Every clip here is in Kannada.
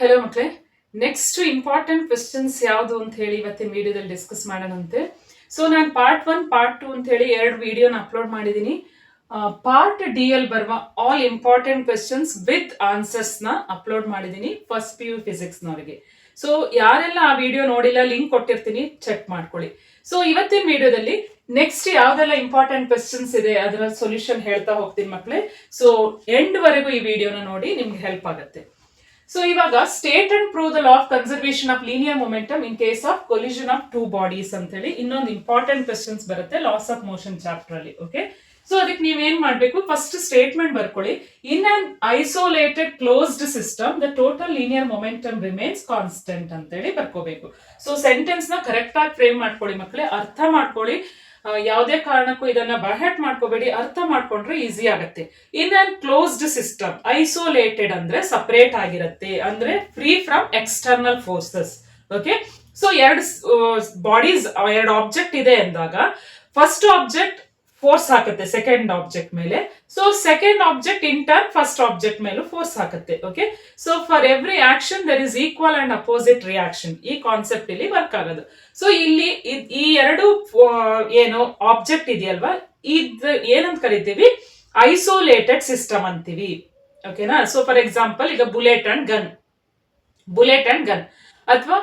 ಹಲೋ ಮಕ್ಕಳೇ, ನೆಕ್ಸ್ಟ್ ಇಂಪಾರ್ಟೆಂಟ್ ಕ್ವೆಶ್ಚನ್ಸ್ ಯಾವುದು ಅಂತ ಹೇಳಿ ಇವತ್ತಿನ ವಿಡಿಯೋದಲ್ಲಿ ಡಿಸ್ಕಸ್ ಮಾಡೋಣಂತೆ. ಸೊ ನಾನು ಪಾರ್ಟ್ 1 ಪಾರ್ಟ್ 2 ಅಂತ ಹೇಳಿ 2 ವಿಡಿಯೋನ ಅಪ್ಲೋಡ್ ಮಾಡಿದ್ದೀನಿ. ಪಾರ್ಟ್ ಡಿ ಅಲ್ಲಿ ಬರುವ all important questions with answers ನ ಅಪ್ಲೋಡ್ ಮಾಡಿದ್ದೀನಿ ಫಸ್ಟ್ PU ಫಿಸಿಕ್ಸ್ ನವರಿಗೆ. ಸೊ ಯಾರೆಲ್ಲ ಆ ವಿಡಿಯೋ ನೋಡಿಲ್ಲ ಲಿಂಕ್ ಕೊಟ್ಟಿರ್ತೀನಿ, ಚೆಕ್ ಮಾಡ್ಕೊಳ್ಳಿ. ಸೊ ಇವತ್ತಿನ ವಿಡಿಯೋದಲ್ಲಿ ನೆಕ್ಸ್ಟ್ ಯಾವ್ದೆಲ್ಲ ಇಂಪಾರ್ಟೆಂಟ್ ಕ್ವೆಶ್ಚನ್ಸ್ ಇದೆ ಅದರ ಸೊಲ್ಯೂಷನ್ ಹೇಳ್ತಾ ಹೋಗ್ತೀನಿ ಮಕ್ಕಳೇ. ಸೊ ಎಂಡ್ ವರೆಗೂ ಈ ವಿಡಿಯೋನ ನೋಡಿ, ನಿಮ್ಗೆ ಹೆಲ್ಪ್ ಆಗುತ್ತೆ. ಸೊ ಇವಾಗ state and prove the law of conservation of linear momentum in case of collision of two bodies ಅಂತ ಹೇಳಿ ಇನ್ನೊಂದು ಇಂಪಾರ್ಟೆಂಟ್ ಕ್ವೆಶ್ಚನ್ಸ್ ಬರುತ್ತೆ ಲಾಸ್ ಆಫ್ ಮೋಷನ್ ಚಾಪ್ಟರ್ ಅಲ್ಲಿ. ಓಕೆ, ಸೊ ಅದಕ್ಕೆ ನೀವೇನ್ ಮಾಡ್ಬೇಕು, ಫಸ್ಟ್ ಸ್ಟೇಟ್ಮೆಂಟ್ ಬರ್ಕೊಳ್ಳಿ. In an isolated closed system the total linear momentum remains constant ಅಂತ ಹೇಳಿ ಬರ್ಕೋಬೇಕು. ಸೊ ಸೆಂಟೆನ್ಸ್ ನ ಕರೆಕ್ಟ್ ಆಗಿ ಫ್ರೇಮ್ ಮಾಡ್ಕೊಳ್ಳಿ ಮಕ್ಕಳೇ, ಅರ್ಥ ಮಾಡ್ಕೊಳ್ಳಿ. ಯಾವುದೇ ಕಾರಣಕ್ಕೂ ಇದನ್ನ ಬಹಟ್ ಮಾಡ್ಕೋಬೇಡಿ, ಅರ್ಥ ಮಾಡ್ಕೊಂಡ್ರೆ ಈಸಿ ಆಗುತ್ತೆ. In an closed system, isolated ಅಂದ್ರೆ ಸಪರೇಟ್ ಆಗಿರುತ್ತೆ, ಅಂದ್ರೆ free from external forces. Okay, so ಎರಡು ಬಾಡೀಸ್, ಎರಡು ಆಬ್ಜೆಕ್ಟ್ ಇದೆ ಅಂದಾಗ ಫಸ್ಟ್ ಆಬ್ಜೆಕ್ಟ್ ಫೋರ್ಸ್ ಹಾಕುತ್ತೆ ಸೆಕೆಂಡ್ ಆಬ್ಜೆಕ್ಟ್ ಮೇಲೆ. So second object in turn first object ಮೇಲೂ ಫೋರ್ಸ್ ಹಾಕುತ್ತೆ. Okay, so for every action there is equal and opposite reaction. ಈ ಕಾನ್ಸೆಪ್ಟ್ ಇಲ್ಲಿ ವರ್ಕ್ ಆಗೋದು. ಸೊ ಇಲ್ಲಿ ಈ ಎರಡು ಏನು ಆಬ್ಜೆಕ್ಟ್ ಇದೆಯಲ್ವಾ, ಇದು ಏನಂತ ಕರಿತೀವಿ, ಐಸೋಲೇಟೆಡ್ ಸಿಸ್ಟಮ್ ಅಂತೀವಿ. ಓಕೆನಾ. ಸೊ ಫಾರ್ ಎಕ್ಸಾಂಪಲ್ ಈಗ ಬುಲೆಟ್ ಅಂಡ್ ಗನ್ ಅಥವಾ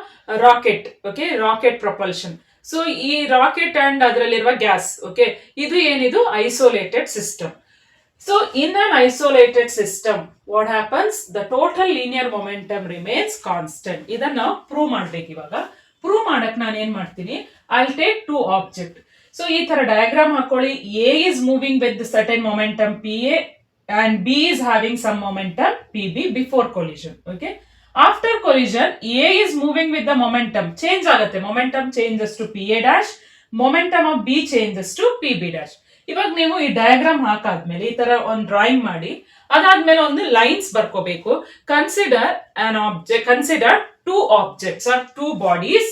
rocket. Okay, rocket propulsion. So ಈ ರಾಕೆಟ್ ಅಂಡ್ ಅದರಲ್ಲಿರುವ ಗ್ಯಾಸ್. ಓಕೆ, ಇದು ಏನಿದು isolated system. So in an isolated system what happens, the total linear momentum remains constant. ಇದನ್ನ ಪ್ರೂವ್ ಮಾಡ್ಬೇಕು. ಇವಾಗ ಪ್ರೂವ್ ಮಾಡಕ್ ನಾನು ಏನ್ ಮಾಡ್ತೀನಿ, I will take two object. So ಈ ತರ ಡಯಾಗ್ರಾಮ್ ಹಾಕೊಳ್ಳಿ. A is moving with certain momentum PA and B is having some momentum PB before collision. Okay, after collision A is moving with the momentum, change ಆಗುತ್ತೆ, momentum changes to PA dash, momentum of B changes to PB dash. ಇವಾಗ ನೀವು ಈ ಡಯಾಗ್ರಾಮ್ ಹಾಕಾದ್ಮೇಲೆ ಈ ತರ ಒಂದು ಡ್ರಾಯಿಂಗ್ ಮಾಡಿ, ಅದಾದ್ಮೇಲೆ ಒಂದು ಲೈನ್ಸ್ ಬರ್ಕೋಬೇಕು. Consider two objects or two bodies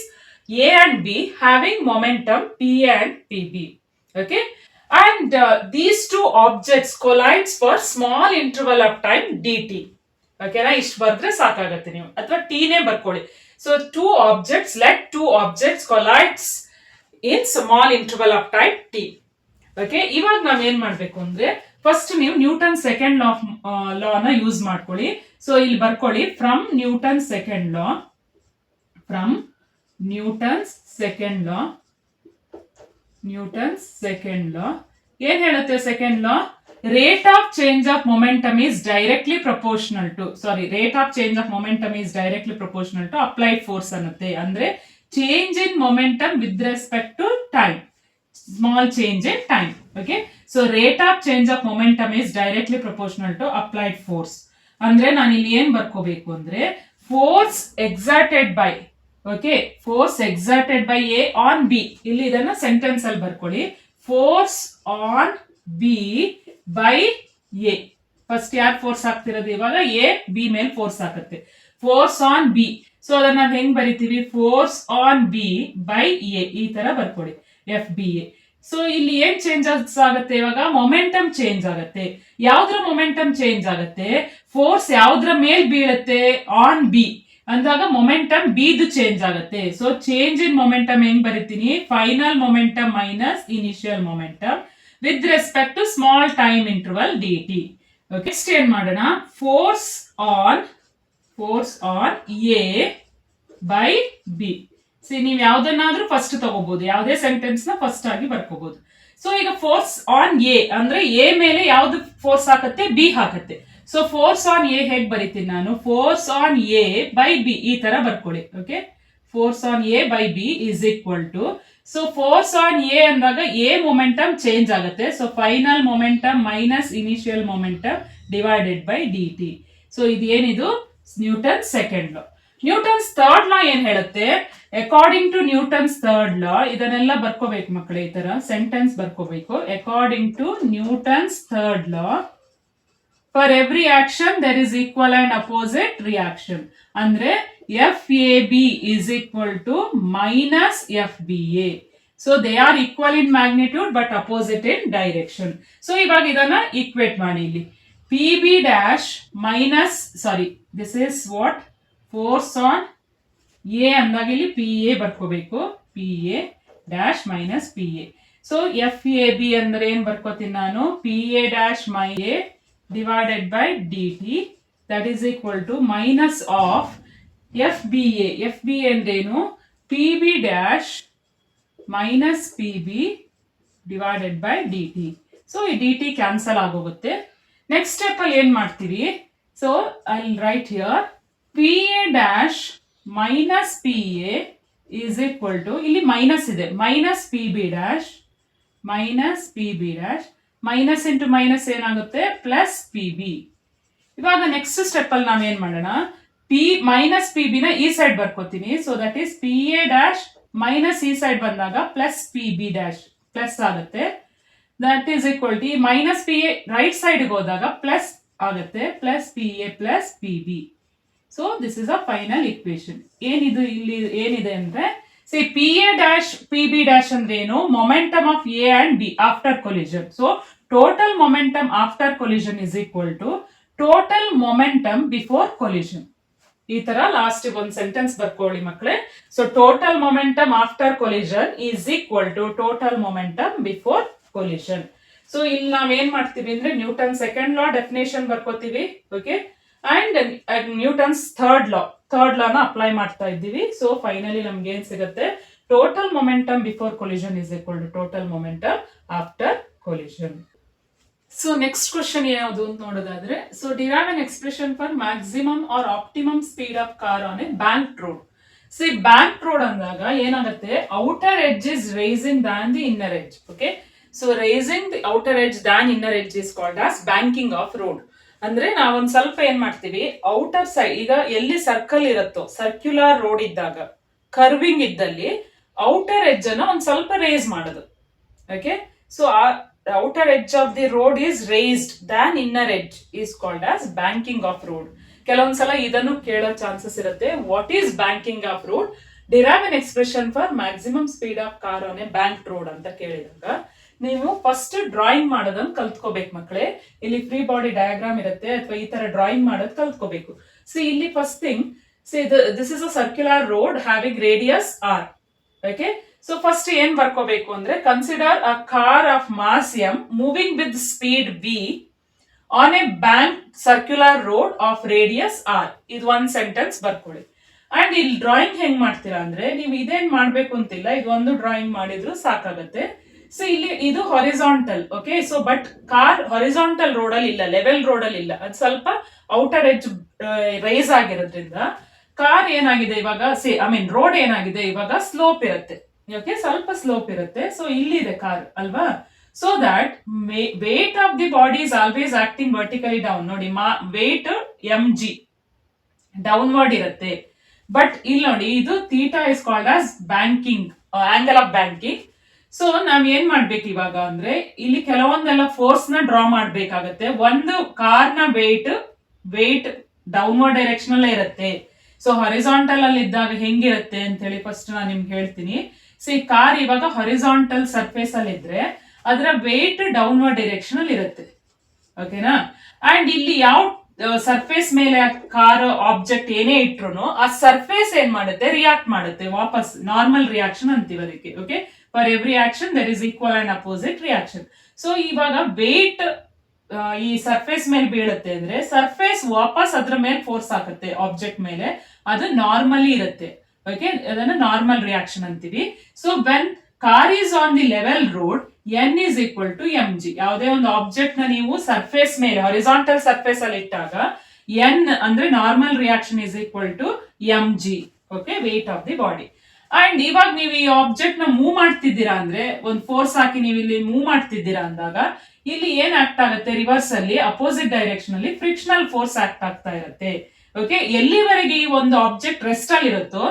A and B having momentum PA and PB. Okay, and these two objects collides for small interval of time dt. ಓಕೆನಾ, ಇಷ್ಟು ಬರ್ದ್ರೆ ಸಾಕಾಗತ್ತೆ. ನೀವು ಅಥವಾ ನೇ ಬರ್ಕೊಳ್ಳಿ. So two objects collides in small interval of time t. Okay, ಇವಾಗ ನಾವ್ ಏನ್ ಮಾಡ್ಬೇಕು ಅಂದ್ರೆ ಫಸ್ಟ್ ನೀವು ನ್ಯೂಟನ್ ಸೆಕೆಂಡ್ ಲಾನ ಯೂಸ್ ಮಾಡ್ಕೊಳ್ಳಿ. ಸೊ ಇಲ್ಲಿ ಬರ್ಕೊಳ್ಳಿ, ಫ್ರಮ್ ನ್ಯೂಟನ್ಸ್ ಸೆಕೆಂಡ್ ಲಾ ಏನ್ ಹೇಳುತ್ತೆ? Second law, rate of change of momentum is directly proportional to applied force ಅನ್ನುತ್ತೆ. ಅಂದ್ರೆ change in momentum with respect to time, small change in time. Okay, so rate of change of momentum is directly proportional to applied force. ಅಂದ್ರೆ ನಾನು ಇಲ್ಲಿ ಏನ್ ಬರ್ಕೋಬೇಕು ಅಂದ್ರೆ force exerted by A on B. ಇಲ್ಲಿ ಇದನ್ನ ಸೆಂಟೆನ್ಸ್ ಅಲ್ಲಿ ಬರ್ಕೊಳ್ಳಿ. Force on B by A. First ಯಾರು ಫೋರ್ಸ್ ಹಾಕ್ತಿರೋದು? ಇವಾಗ A B ಮೇಲೆ ಫೋರ್ಸ್ ಹಾಕುತ್ತೆ. Force on B. ಸೊ ಅದನ್ನ ನಾವು ಹೆಂಗ್ ಬರಿತೀವಿ? Force on B by A. ಈ ತರ ಬರ್ಕೊಳ್ಳಿ, FBA. ಸೊ ಇಲ್ಲಿ ಏನ್ ಚೇಂಜಸ್ ಆಗುತ್ತೆ? ಇವಾಗ ಮೊಮೆಂಟಮ್ ಚೇಂಜ್ ಆಗುತ್ತೆ. ಯಾವ್ದ್ರ ಮೊಮೆಂಟಮ್ ಚೇಂಜ್ ಆಗುತ್ತೆ? ಫೋರ್ಸ್ ಯಾವ್ದ್ರ ಮೇಲ್ ಬೀಳುತ್ತೆ? ಆನ್ B ಅಂದಾಗ ಮೊಮೆಂಟಮ್ ಬಿದು ಚೇಂಜ್ ಆಗುತ್ತೆ. ಸೊ ಚೇಂಜ್ ಇನ್ ಮೊಮೆಂಟಮ್ ಹೆಂಗ್ ಬರಿತೀನಿ? Final momentum minus initial momentum with respect to small time interval dt. Okay, next ಏನ್ ಮಾಡೋಣ? Force on A by B. See, ನೀವು ಯಾವ್ದನ್ನಾದ್ರೂ ಫಸ್ಟ್ ತಗೋಬಹುದು, ಯಾವುದೇ ಸೆಂಟೆನ್ಸ್ ನ ಫಸ್ಟ್ ಆಗಿ ಬರ್ಕೋಬಹುದು. ಸೊ ಈಗ ಫೋರ್ಸ್ ಆನ್ A ಅಂದ್ರೆ A ಮೇಲೆ ಯಾವ್ದು ಫೋರ್ಸ್ ಹಾಕತ್ತೆ? B ಹಾಕತ್ತೆ. ಸೊ ಫೋರ್ಸ್ ಆನ್ A ಹೇಗ್ ಬರಿತೀನಿ ನಾನು? Force on A by B. ಈ ತರ ಬರ್ಕೊಳ್ಳಿ. Okay, force on A by B is equal to, so force on A ಅಂದಾಗ A ಮೊಮೆಂಟಮ್ ಚೇಂಜ್ ಆಗುತ್ತೆ. So final momentum minus initial momentum divided by dt. So ಇದೇನಿದು? Newton second law. Newton's third law ಏನ್ ಹೇಳುತ್ತೆ? According to Newton's third law, ಇದನ್ನೆಲ್ಲ ಬರ್ಕೋಬೇಕು ಮಕ್ಕಳೇ, ಈ ತರ ಸೆಂಟೆನ್ಸ್ ಬರ್ಕೋಬೇಕು. According to Newton's third law, for every action there is equal and opposite reaction. ಅಂದ್ರೆ FAB is equal to minus FBA. So they are equal in magnitude but opposite in direction. So ಇವಾಗ ಇದನ್ನ ಈಕ್ವೇಟ್ ಮಾಡಿ. ಇಲ್ಲಿ PB dash minus, this is what? Force on A ಅಂದಾಗ ಇಲ್ಲಿ ಪಿ ಎ ಬರ್ಕೋಬೇಕು, P A dash minus P A. So F A B ಅಂದ್ರೆ ಏನ್ ಬರ್ಕೋತೀನಿ ನಾನು, P A dash my A divided by D T that is equal to minus of F B A. F B A ಅಂದ್ರೇನು, P B dash minus P B divided by D T. So ಈ ಡಿ ಟಿ ಕ್ಯಾನ್ಸಲ್ ಆಗೋಗುತ್ತೆ. ನೆಕ್ಸ್ಟ್ ಸ್ಟೆಪ್ ಅಲ್ಲಿ ಏನ್ ಮಾಡ್ತೀರಿ, so I write here P A dash minus P A is equal to, ಇಲ್ಲಿ ಮೈನಸ್ ಇದೆ, minus P B dash minus into minus ಏನಾಗುತ್ತೆ ಪ್ಲಸ್ ಪಿ ಬಿ. ಇವಾಗ ನೆಕ್ಸ್ಟ್ ಸ್ಟೆಪ್ ಅಲ್ಲಿ ನಾವೇನ್ ಮಾಡೋಣ, ಪಿ ಮೈನಸ್ ಪಿ ಬಿ ನ ಈ ಸೈಡ್ ಬರ್ಕೋತೀನಿ. So that is P A dash minus ಈ ಸೈಡ್ ಬಂದಾಗ plus P B dash plus ಆಗುತ್ತೆ. That is equal to minus P A right ಸೈಡ್ಗೆ ಹೋದಾಗ ಪ್ಲಸ್ ಆಗುತ್ತೆ, plus P A plus P b. So this is a final equation. ಏನಿದು ಇಲ್ಲಿ ಏನಿದೆ ಅಂದ್ರೆ, c p A dash p B dash ಅಂದ್ರೆ ಏನು, momentum of a and b after collision. So total momentum after collision is equal to total momentum before collision. ಈ ತರ ಲಾಸ್ಟ್ ಒಂದು ಸೆಂಟೆನ್ಸ್ ಬರ್ಕೊಳ್ಳಿ ಮಕ್ಕಳೇ. So total momentum after collision is equal to total momentum before collision. So ಇಲ್ಲಿ ನಾವ್ ಏನ್ ಮಾಡ್ತೀವಿ ಅಂದ್ರೆ, ನ್ಯೂಟನ್ ಸೆಕೆಂಡ್ ಲಾ ಡೆಫಿನೇಷನ್ ಬರ್ಕೋತೀವಿ, ಓಕೆ, ಅಂಡ್ ನ್ಯೂಟನ್ಸ್ ಥರ್ಡ್ ಲಾನ ಅಪ್ಲೈ ಮಾಡ್ತಾ ಇದ್ದೀವಿ. ಸೊ ಫೈನಲಿ ನಮ್ಗೆ ಏನ್ ಸಿಗುತ್ತೆ, total momentum before collision is equal to total momentum after collision. So next question ಯಾವುದು ಅಂತ ನೋಡೋದಾದ್ರೆ, so derive an expression for maximum or optimum speed of car on a bank road. See bank road ಅಂದಾಗ ಏನಾಗುತ್ತೆ, outer edge is raising than the inner edge. Okay, so raising the outer edge than inner edge is called as banking of road. ಅಂದ್ರೆ ನಾವೊಂದ್ ಸ್ವಲ್ಪ ಏನ್ ಮಾಡ್ತೀವಿ, ಔಟರ್ ಸೈಡ್, ಈಗ ಎಲ್ಲಿ ಸರ್ಕಲ್ ಇರುತ್ತೋ, ಸರ್ಕ್ಯುಲರ್ ರೋಡ್ ಇದ್ದಾಗ, ಕರ್ವಿಂಗ್ ಇದ್ದಲ್ಲಿ ಔಟರ್ ಎಡ್ಜ್ ಅನ್ನ ಒಂದ್ ಸ್ವಲ್ಪ ರೇಸ್ ಮಾಡೋದು. Okay, so outer edge of the road is raised than inner edge is called as banking of road. ಕೆಲವೊಂದ್ಸಲ ಇದನ್ನು ಕೇಳೋ ಚಾನ್ಸಸ್ ಇರುತ್ತೆ. What is banking of road, derive an expression for maximum speed of car on a bank road ಅಂತ ಕೇಳಿದಾಗ ನೀವು ಫಸ್ಟ್ ಡ್ರಾಯಿಂಗ್ ಮಾಡೋದನ್ನ ಕಲ್ತ್ಕೋಬೇಕು ಮಕ್ಕಳೇ. ಇಲ್ಲಿ ಫ್ರೀ ಬಾಡಿ ಡಯಾಗ್ರಾಮ್ ಇರುತ್ತೆ, ಅಥವಾ ಈ ತರ ಡ್ರಾಯಿಂಗ್ ಮಾಡೋದು ಕಲ್ತ್ಕೋಬೇಕು. ಸೊ ಇಲ್ಲಿ first thing, this is a circular road having radius r. Okay, so first ಏನ್ ಬರ್ಕೋಬೇಕು ಅಂದ್ರೆ, consider a car of mass m moving with speed v on a bank circular road of radius r. ಇದು ಒಂದ್ ಸೆಂಟೆನ್ಸ್ ಬರ್ಕೊಳ್ಳಿ. ಅಂಡ್ ಇಲ್ಲಿ ಡ್ರಾಯಿಂಗ್ ಹೆಂಗ್ ಮಾಡ್ತೀರಾ ಅಂದ್ರೆ, ನೀವು ಇದೇನ್ ಮಾಡ್ಬೇಕು ಅಂತಿಲ್ಲ, ಇದು ಒಂದು ಡ್ರಾಯಿಂಗ್ ಮಾಡಿದ್ರು ಸಾಕಾಗತ್ತೆ. ಸೊ ಇಲ್ಲಿ ಇದು horizontal. Okay, so but car horizontal road ಅಲ್ಲಿ ಇಲ್ಲ, ಲೆವೆಲ್ ರೋಡ್ ಅಲ್ಲಿ ಇಲ್ಲ, ಅದು ಸ್ವಲ್ಪ ಔಟರ್ ಎಡ್ಜ್ ರೈಸ್ ಆಗಿರೋದ್ರಿಂದ ಕಾರ್ ಏನಾಗಿದೆ ಇವಾಗ, ರೋಡ್ ಏನಾಗಿದೆ ಇವಾಗ ಸ್ಲೋಪ್ ಇರುತ್ತೆ. ಓಕೆ, ಸ್ವಲ್ಪ ಸ್ಲೋಪ್ ಇರುತ್ತೆ. ಸೊ ಇಲ್ಲಿದೆ ಕಾರ್ ಅಲ್ವಾ. So that wait of the body is always acting vertically down. ನೋಡಿ, ವೇಟ್ ಎಂ ಜಿ ಡೌನ್ವರ್ಡ್ ಇರುತ್ತೆ. ಬಟ್ ಇಲ್ಲಿ ನೋಡಿ, ಇದು theta is called as banking, angle of banking. So ನಾವ್ ಏನ್ ಮಾಡ್ಬೇಕು ಇವಾಗ ಅಂದ್ರೆ, ಇಲ್ಲಿ ಕೆಲವೊಂದೆಲ್ಲ ಫೋರ್ಸ್ ನ ಡ್ರಾ ಮಾಡ್ಬೇಕಾಗತ್ತೆ. ಒಂದು ಕಾರ್ ನ ವೇಟ್ ಡೌನ್ವರ್ಡ್ ಡೈರೆಕ್ಷನ್ ಅಲ್ಲೇ ಇರುತ್ತೆ. ಸೊ ಹಾರಿಜಾಂಟಲ್ ಅಲ್ಲಿ ಇದ್ದಾಗ ಹೆಂಗಿರುತ್ತೆ ಅಂತ ಹೇಳಿ ಫಸ್ಟ್ ನಾನು ನಿಮ್ಗೆ ಹೇಳ್ತೀನಿ. ಸೊ ಈ ಕಾರ್ ಇವಾಗ ಹಾರಿಜಾಂಟಲ್ ಸರ್ಫೇಸ್ ಅಲ್ಲಿ ಇದ್ರೆ ಅದರ ವೇಟ್ ಡೌನ್ವರ್ಡ್ ಡೈರೆಕ್ಷನ್ ಅಲ್ಲಿ ಇರುತ್ತೆ. ಓಕೆನಾ. ಅಂಡ್ ಇಲ್ಲಿ ಯಾವ ಸರ್ಫೇಸ್ ಮೇಲೆ ಕಾರ್ ಆಬ್ಜೆಕ್ಟ್ ಏನೇ ಇಟ್ರು ಆ ಸರ್ಫೇಸ್ ಏನ್ ಮಾಡುತ್ತೆ, ರಿಯಾಕ್ಟ್ ಮಾಡುತ್ತೆ ವಾಪಸ್. ನಾರ್ಮಲ್ ರಿಯಾಕ್ಷನ್ ಅಂತೀವಿ ಅದಕ್ಕೆ. Okay, for every action there is equal and opposite reaction. So ಇವಾಗ ವೇಟ್ ಈ ಸರ್ಫೇಸ್ ಮೇಲೆ ಬೀಳುತ್ತೆ ಅಂದ್ರೆ ಸರ್ಫೇಸ್ ವಾಪಸ್ ಅದ್ರ ಮೇಲೆ ಫೋರ್ಸ್ ಹಾಕುತ್ತೆ ಆಬ್ಜೆಕ್ಟ್ ಮೇಲೆ, ಅದು ನಾರ್ಮಲಿ ಇರುತ್ತೆ. ಓಕೆ, ಅದನ್ನ ನಾರ್ಮಲ್ ರಿಯಾಕ್ಷನ್ ಅಂತೀವಿ. So when car is on the level road, N is equal to M G. ಯಾವುದೇ ಒಂದು ಆಬ್ಜೆಕ್ಟ್ ನ ನೀವು ಸರ್ಫೇಸ್ ಮೇಲೆ ಹಾರಿಜಾಂಟಲ್ ಸರ್ಫೇಸ್ ಅಲ್ಲಿ ಇಟ್ಟಾಗ ಎನ್ ಅಂದ್ರೆ normal reaction is equal to M G. Okay, weight of the body. And ಇವಾಗ ನೀವು ಈ ಆಬ್ಜೆಕ್ಟ್ ನ ಮೂವ್ ಮಾಡ್ತಿದ್ದೀರಾ ಅಂದ್ರೆ, ಒಂದು ಫೋರ್ಸ್ ಹಾಕಿ ನೀವು ಇಲ್ಲಿ ಮೂವ್ ಮಾಡ್ತಿದ್ದೀರಾ ಅಂದಾಗ ಇಲ್ಲಿ ಏನ್ ಆಕ್ಟ್ ಆಗುತ್ತೆ, ರಿವರ್ಸ್ ಅಲ್ಲಿ ಅಪೋಸಿಟ್ ಡೈರೆಕ್ಷನ್ ಅಲ್ಲಿ ಫ್ರಿಕ್ಷನಲ್ ಫೋರ್ಸ್ ಆಕ್ಟ್ ಆಗ್ತಾ ಇರುತ್ತೆ. ಓಕೆ, ಎಲ್ಲಿವರೆಗೆ ಈ ಒಂದು ಆಬ್ಜೆಕ್ಟ್ ರೆಸ್ಟ್ ಅಲ್ಲಿ ಇರುತ್ತೋ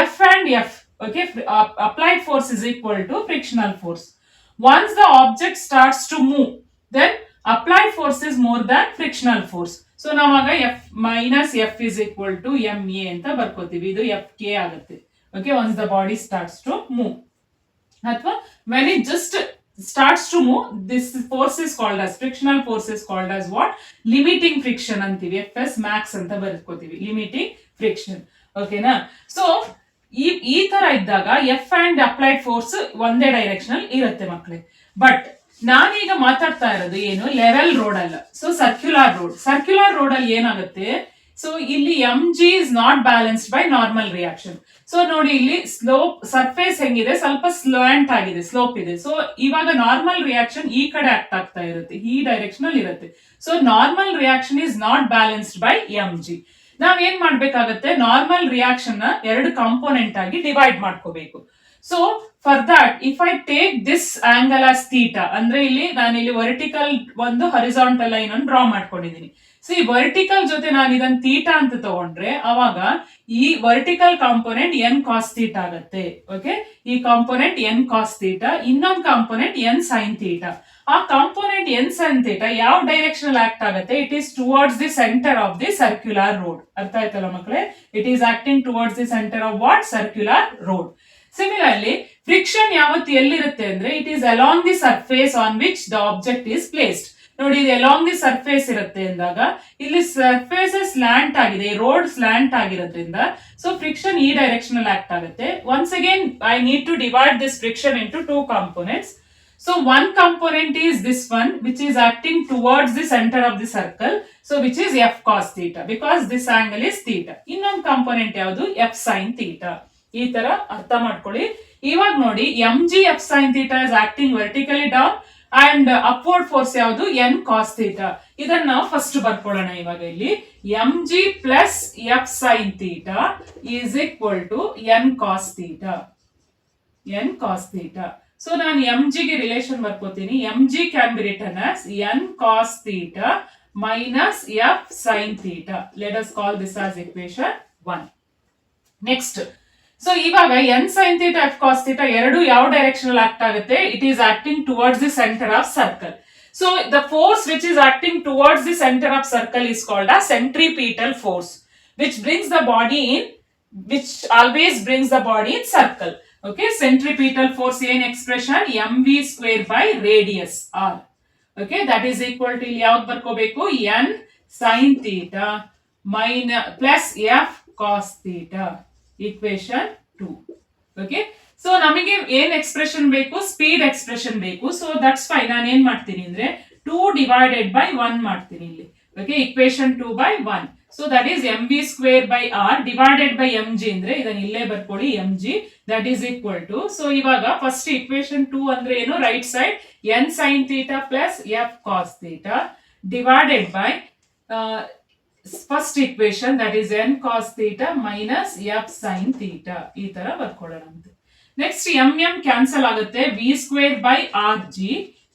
F and F, okay, applied force is equal to frictional force. Once the object starts to move, then applied force is more than frictional force. So ನಾವಾಗ F minus F is equal to M A ಅಂತ ಬರ್ಕೋತೀವಿ. ಇದು ಎಫ್ ಕೆ ಆಗುತ್ತೆ. Okay, once the body starts to move. ಅಥವಾ when it just starts to move, this force is called as frictional force is called as what? Limiting friction ಅಂತೀವಿ. FS max ಅಂತ ಬರ್ಕೋತೀವಿ, ಲಿಮಿಟಿಂಗ್ ಫ್ರಿಕ್ಷನ್. ಓಕೆನಾ? ಸೊ ಈ ತರ ಇದ್ದಾಗ ಎಫ್ ಅಂಡ್ ಅಪ್ಲೈಡ್ ಫೋರ್ಸ್ ಒಂದೇ ಡೈರೆಕ್ಷನ್ ಇರುತ್ತೆ ಮಕ್ಕಳೇ. ಬಟ್ ನಾನೀಗ ಮಾತಾಡ್ತಾ ಇರೋದು ಏನು, ಲೆವೆಲ್ ರೋಡ್ ಅಲ್ಲ. ಸೊ ಸರ್ಕ್ಯುಲರ್ ರೋಡ್ ಅಲ್ಲಿ ಏನಾಗುತ್ತೆ, ಸೊ ಇಲ್ಲಿ M G is not balanced by normal reaction. So ನೋಡಿ ಇಲ್ಲಿ ಸ್ಲೋಪ್ ಸರ್ಫೇಸ್ ಹೆಂಗಿದೆ, ಸ್ವಲ್ಪ ಸ್ಲೋಂಟ್ ಆಗಿದೆ, ಸ್ಲೋಪ್ ಇದೆ. ಸೊ ಇವಾಗ ನಾರ್ಮಲ್ ರಿಯಾಕ್ಷನ್ ಈ ಕಡೆ ಆಕ್ಟ್ ಆಗ್ತಾ ಇರುತ್ತೆ, ಈ ಡೈರೆಕ್ಷನ್ ಅಲ್ಲಿ ಇರುತ್ತೆ. So normal reaction is not balanced by M G. ನಾವ್ ಏನ್ ಮಾಡ್ಬೇಕಾಗತ್ತೆ, ನಾರ್ಮಲ್ ರಿಯಾಕ್ಷನ್ ನ ಎರಡು ಕಾಂಪೋನೆಂಟ್ ಆಗಿ ಡಿವೈಡ್ ಮಾಡ್ಕೋಬೇಕು. So for that if I take this angle as theta, ಅಂದ್ರೆ ಇಲ್ಲಿ ನಾನು ಇಲ್ಲಿ ವರ್ಟಿಕಲ್ ಒಂದು ಹರಿಸಾಂಟಲ್ ಲೈನ್ ಅನ್ನು ಡ್ರಾ ಮಾಡ್ಕೊಂಡಿದ್ದೀನಿ. ಸೊ ಈ ವರ್ಟಿಕಲ್ ಜೊತೆ ನಾನು ಇದನ್ನ ಥೀಟಾ ಅಂತ ತಗೊಂಡ್ರೆ ಅವಾಗ ಈ vertical component N cos theta ಆಗತ್ತೆ. ಓಕೆ, ಈ ಕಾಂಪೋನೆಂಟ್ ಎನ್ ಕಾಸ್ ಥೀಟಾ, ಇನ್ನೊಂದು ಕಾಂಪೋನೆಂಟ್ ಎನ್ ಸೈನ್ ಥೀಟಾ. ಆ ಕಾಂಪೋನೆಂಟ್ ಎನ್ ಸೈನ್ ಥೀಟಾ ಯಾವ ಡೈರೆಕ್ಷನ್ ಆಕ್ಟ್ ಆಗುತ್ತೆ, it is towards the centre of the circular road. ಅರ್ಥ ಆಯ್ತಲ್ಲ ಮಕ್ಕಳೇ? It is acting towards the centre of what? Circular road. Similarly friction ಯಾವತ್ತು ಎಲ್ಲಿರುತ್ತೆ ಅಂದ್ರೆ it is along the surface on which the object is placed. ನೋಡಿ, ಇದು ಅಲಾಂಗ್ ದಿ ಸರ್ಫೇಸ್ ಇರುತ್ತೆ ಅಂದಾಗ ಇಲ್ಲಿ ಸರ್ಫೇಸ್ ಸ್ಲ್ಯಾಂಟ್ ಆಗಿದೆ, ರೋಡ್ ಸ್ಲ್ಯಾಂಟ್ ಆಗಿರೋದ್ರಿಂದ ಸೊ ಫ್ರಿಕ್ಷನ್ ಈ ಡೈರೆಕ್ಷನ್ ಅಲ್ಲಿ ಆಕ್ಟ್ ಆಗುತ್ತೆ. Once again I need to divide this friction into two components. So one component is this one which is acting towards the center of the circle, so which is f cos theta because this angle is theta. ಇನ್ನೊಂದು ಕಾಂಪೋನೆಂಟ್ ಯಾವುದು? f sin theta. ಈ ತರ ಅರ್ಥ ಮಾಡ್ಕೊಳ್ಳಿ. ಇವಾಗ ನೋಡಿ mg f sin theta is acting vertically down and upward force ಯಾವುದು? n cos theta. ಇದನ್ನ ನಾವು ಫಸ್ಟ್ ಬರ್ಕೊಳ್ಳೋಣ. ಇವಾಗ ಇಲ್ಲಿ mg plus f sin theta is equal to n cos theta. n cos theta. So ನಾನು ಎಂ ಜಿಗೆ ರಿಲೇಷನ್ ಬರ್ಕೋತೀನಿ. M G can be written as N cos theta minus F sine theta. Let us call this as equation 1. Next, so ಇವಾಗ N sine theta F cos theta ಎರಡು ಯಾವ ಡೈರೆಕ್ಷನ್ ಅಲ್ಲಿ ಆಕ್ಟ್ ಆಗುತ್ತೆ? It is acting towards the centre of circle. So the force which is acting towards the centre of circle is called as centripetal force, which brings the body in, which always brings the body in circle. Okay, centripetal force ಏನ್ expression? mv square by radius r. Okay, that is equal to ಇಲ್ಲಿ ಯಾವ್ದು ಬರ್ಕೋಬೇಕು? n sin theta plus f cos theta. equation 2. Okay, so ನಮಗೆ ಏನ್ ಎಕ್ಸ್ಪ್ರೆಷನ್ ಬೇಕು? ಸ್ಪೀಡ್ ಎಕ್ಸ್ಪ್ರೆಷನ್ ಬೇಕು. ಸೊ ದಟ್ಸ್ ಫೈ ನಾನು ಏನ್ ಮಾಡ್ತೀನಿ ಅಂದ್ರೆ 2 divided by 1 ಮಾಡ್ತೀನಿ ಇಲ್ಲಿ. Okay, equation 2 by 1. So that is mv square by r divided by mg ಅಂದ್ರೆ ಇದನ್ನ ಇಲ್ಲೇ ಬರ್ಕೊಳ್ಳಿ mg, that is equal to. So ಇವಾಗ ಫಸ್ಟ್ equation 2 ಅಂದ್ರೆ ಏನು? Right side n sin theta plus f cos theta divided by first equation that is n cos theta minus f sin theta. ಈ ತರ ಬರ್ಕೊಳ್ಳೋಣ ಅಂತ. ನೆಕ್ಸ್ಟ್ m ಕ್ಯಾನ್ಸಲ್ ಆಗುತ್ತೆ, v square by rg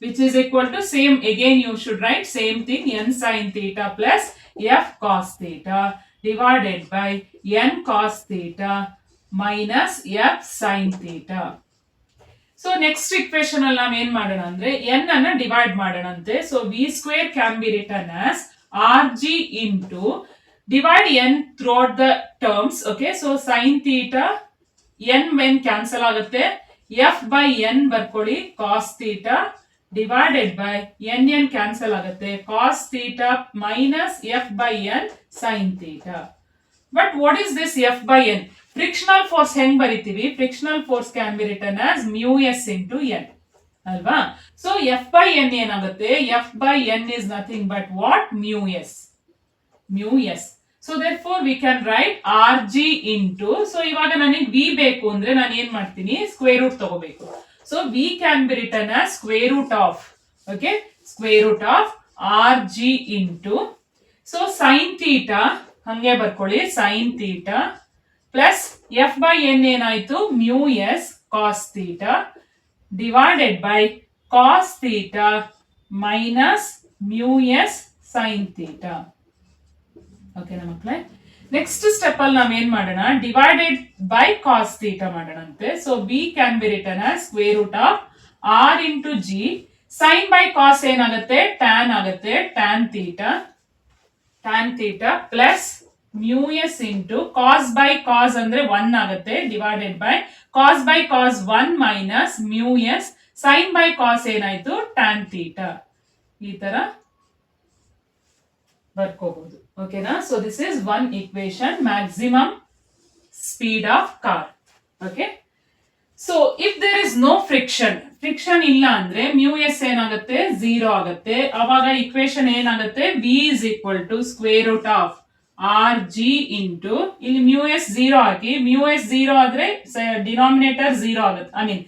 which is equal to same, again you should write same thing, n sin theta plus f cos theta divided by n cos theta minus f sin theta. So next equation ಅಲ್ಲಿ ನಾವ್ ಏನ್ ಮಾಡೋಣ ಅಂದ್ರೆ n ಅನ್ನ ಡಿವೈಡ್ ಮಾಡೋಣಂತೆ. So v square can be written as rg into divide n throughout the terms. Okay, so sin theta n cancel ಆಗುತ್ತೆ, f by n ಬರ್ಕೊಳ್ಳಿ, cos theta divided by n cancel ಆಗುತ್ತೆ, cos theta minus f by n sin theta. But what is this f by n? Frictional force ಹೆಂಗ್ ಬರಿತೀವಿ? Frictional force can be written as mu s into n ಅಲ್ವಾ? ಸೊ f by n ಏನಾಗುತ್ತೆ? f by n is nothing but what? mu s. So therefore we can write rg into, so ಇವಾಗ ನನಗೆ v ಬೇಕು ಅಂದ್ರೆ ನಾನು ಏನ್ ಮಾಡ್ತೀನಿ? ಸ್ಕ್ವೇರ್ ರೂಟ್ ತಗೋಬೇಕು. So v can be written as square root of, okay, square root of rg into, so sin theta ಹಂಗೆ ಬರ್ಕೊಳ್ಳಿ, sin theta plus f by n ಏನಾಯ್ತು? mu s cos theta divided by cos theta minus mu s sin theta. Okay ಮಕ್ಕಳೇ, ನೆಕ್ಸ್ಟ್ ಸ್ಟೆಪ್ ಅಲ್ಲಿ ನಾವ್ ಏನ್ ಮಾಡೋಣ? ಡಿವೈಡೆಡ್ ಬೈ ಕಾಸ್ ಥೀಟಾ ಮಾಡೋಣಂತೆ. So v can be written as square root of r into g. Sine by cos ಏನಾಗುತ್ತೆ? ಟ್ಯಾನ್ ಆಗುತ್ತೆ, tan theta plus mu s into cos by cos ಅಂದ್ರೆ 1 ಆಗುತ್ತೆ, divided by cos 1 minus mu s sine by cos ಏನಾಯ್ತು ಟ್ಯಾನ್ ಥೀಟಾ. ಈ ತರ ಬರ್ಕೋಬಹುದು. ಓಕೆನಾ? So this is one equation, maximum speed of car. Okay, so if there is no friction, friction ಇಲ್ಲ ಅಂದ್ರೆ ಮ್ಯೂ ಎಸ್ ಏನಾಗುತ್ತೆ, 0 ಆಗುತ್ತೆ. ಅವಾಗ ಇಕ್ವೇಶನ್ ಏನಾಗುತ್ತೆ, V is equal to square root of R G into, ಇಲ್ಲಿ ಮ್ಯೂ ಎಸ್ 0 ಹಾಕಿ, ಮ್ಯೂ ಎಸ್ 0 ಆದ್ರೆ ಡಿನಾಮಿನೇಟರ್ 0 ಆಗುತ್ತೆ. ಐ ಮೀನ್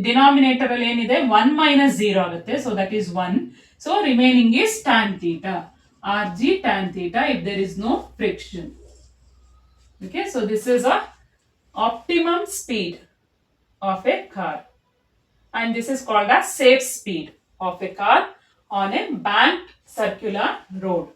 ಡಿನಾಮಿನೇಟರ್ ಅಲ್ಲಿ ಏನಿದೆ 1 ಮೈನಸ್ 0 ಆಗುತ್ತೆ. So that is 1. So remaining is tan theta, R G tan theta if there is no friction. Okay, so this is a optimum speed of a car, and this is called a safe speed of a car on a banked circular road.